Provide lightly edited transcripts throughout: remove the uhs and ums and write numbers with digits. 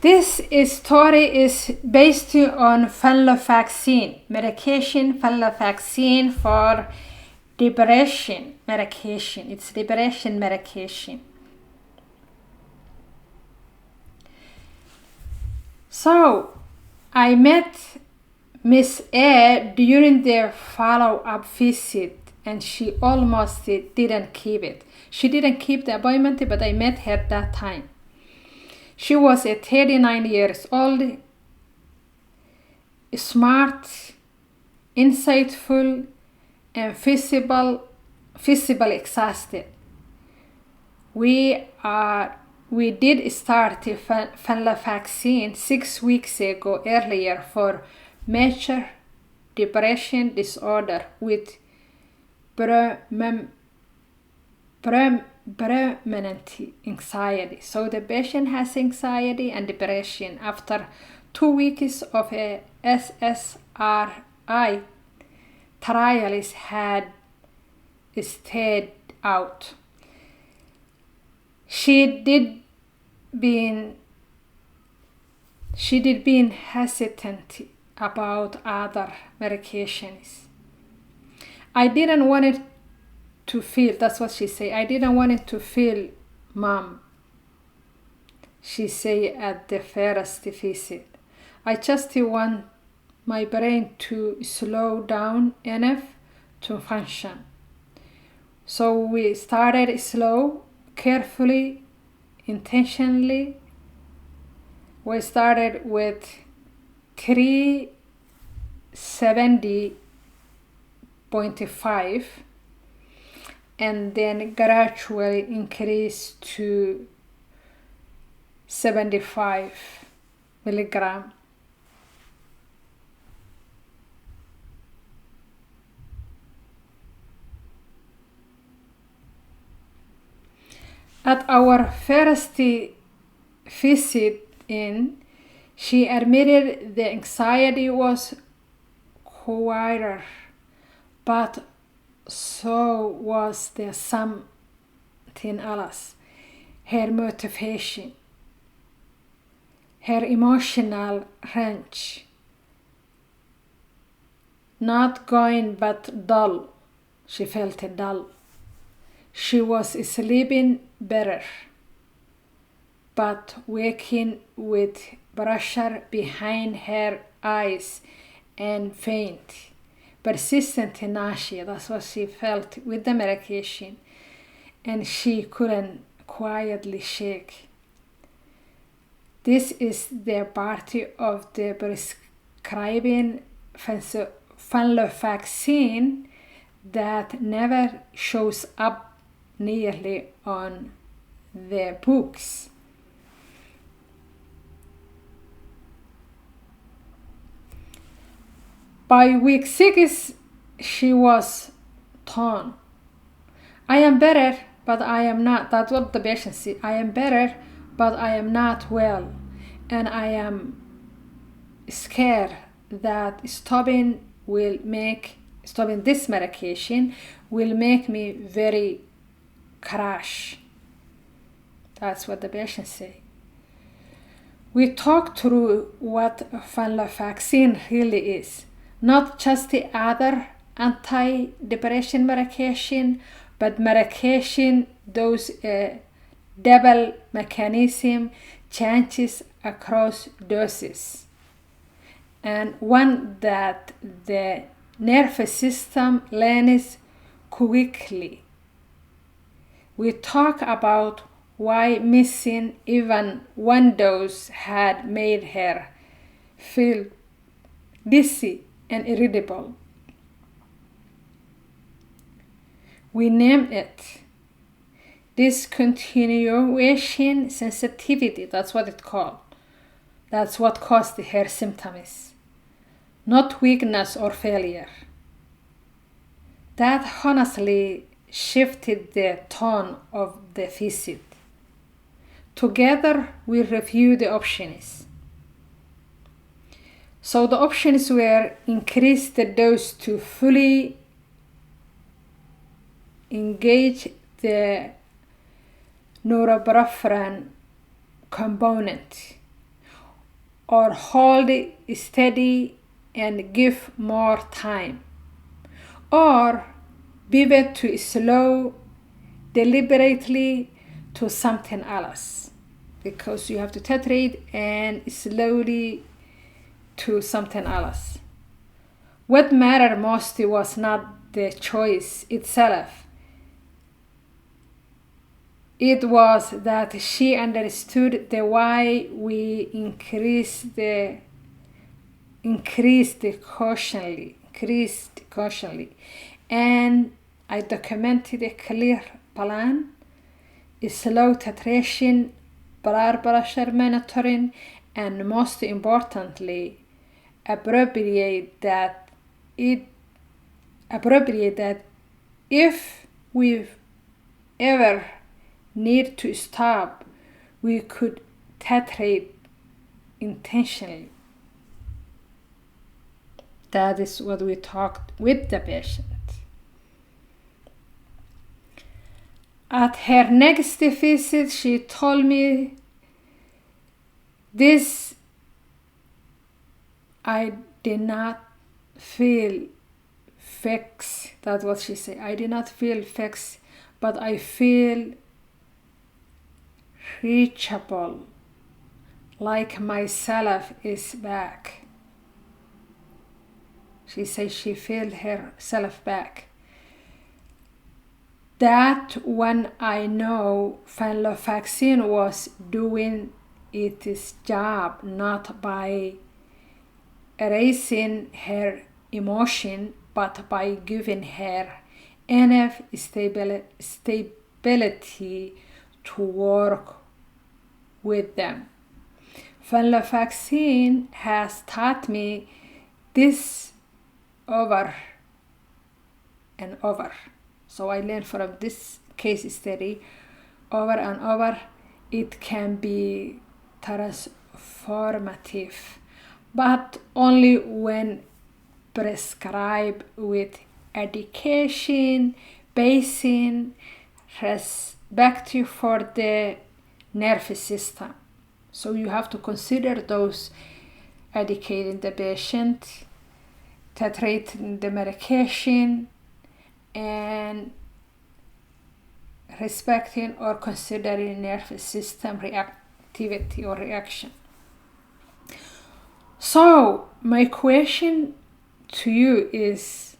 This story is based on venlafaxine medication. Venlafaxine for depression medication. It's depression medication. So I met Miss A during their follow-up visit, and she almost didn't keep it. She didn't keep the appointment, but I met her that time. She was 39 years old, smart, insightful, and visibly exhausted. We did start venlafaxine 6 weeks ago earlier for major depression disorder with predominant anxiety. So the patient has anxiety and depression. After 2 weeks of a SSRI, trials had stayed out. She did been hesitant about other medications. I didn't want it to feel, that's what she said, I didn't want it to feel numb, she said at the first visit. I just want my brain to slow down enough to function. So we started slow, carefully, intentionally. We started with 370.5 and then gradually increased to 75 milligram. At our first visit in, she admitted the anxiety was quieter, but so was there something else. Her motivation, her emotional range, not going but dull. She felt dull. She was sleeping better, but waking with pressure behind her eyes and faint. Persistent nausea, that's what she felt with the medication, and she couldn't quietly shake. This is the part of the prescribing venlafaxine that never shows up nearly on the books. By week 6, she was torn. I am better, but I am not. That's what the patient said. I am better, but I am not well. And I am scared that stopping this medication will make me very crash. That's what the patient said. We talked through what venlafaxine really is. Not just the other anti-depression medication, but medication those double mechanism changes across doses, and one that the nervous system learns quickly. We talk about why missing even one dose had made her feel dizzy and irritable. We named it discontinuation sensitivity. That's what it's called. That's what caused her symptoms, not weakness or failure. That honestly shifted the tone of the visit. Together, we reviewed the options. So the options were increase the dose to fully engage the norepinephrine component, or hold steady and give more time, or pivot to slow deliberately to something else, because you have to titrate and slowly to something else. What mattered most was not the choice itself. It was that she understood the why we increased cautiously, and I documented a clear plan, slow titration, blood pressure monitoring, and most importantly, appropriate that if we ever need to stop, we could titrate intentionally. That is what we talked with the patient. At her next visit, she told me this: I did not feel fixed. That's what she said. I did not feel fixed, but I feel reachable, like myself is back. She says she felt herself back. That when I know Venlafaxine was doing its job, not by erasing her emotion, but by giving her enough stability to work with them. Venlafaxine has taught me this over and over. So I learned from this case study over and over. It can be transformative, but only when prescribed with education, pacing, respect for the nervous system. So you have to consider those: educating the patient, titrating the medication, and respecting or considering nervous system reactivity or reaction. So my question to you is,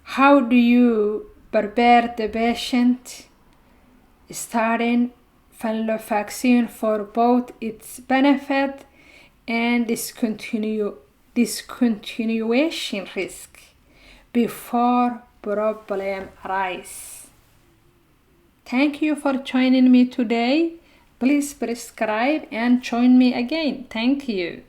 how do you prepare the patient starting Venlafaxine for both its benefit and discontinuation risk before problem arise? Thank you for joining me today. Please prescribe and join me again. Thank you.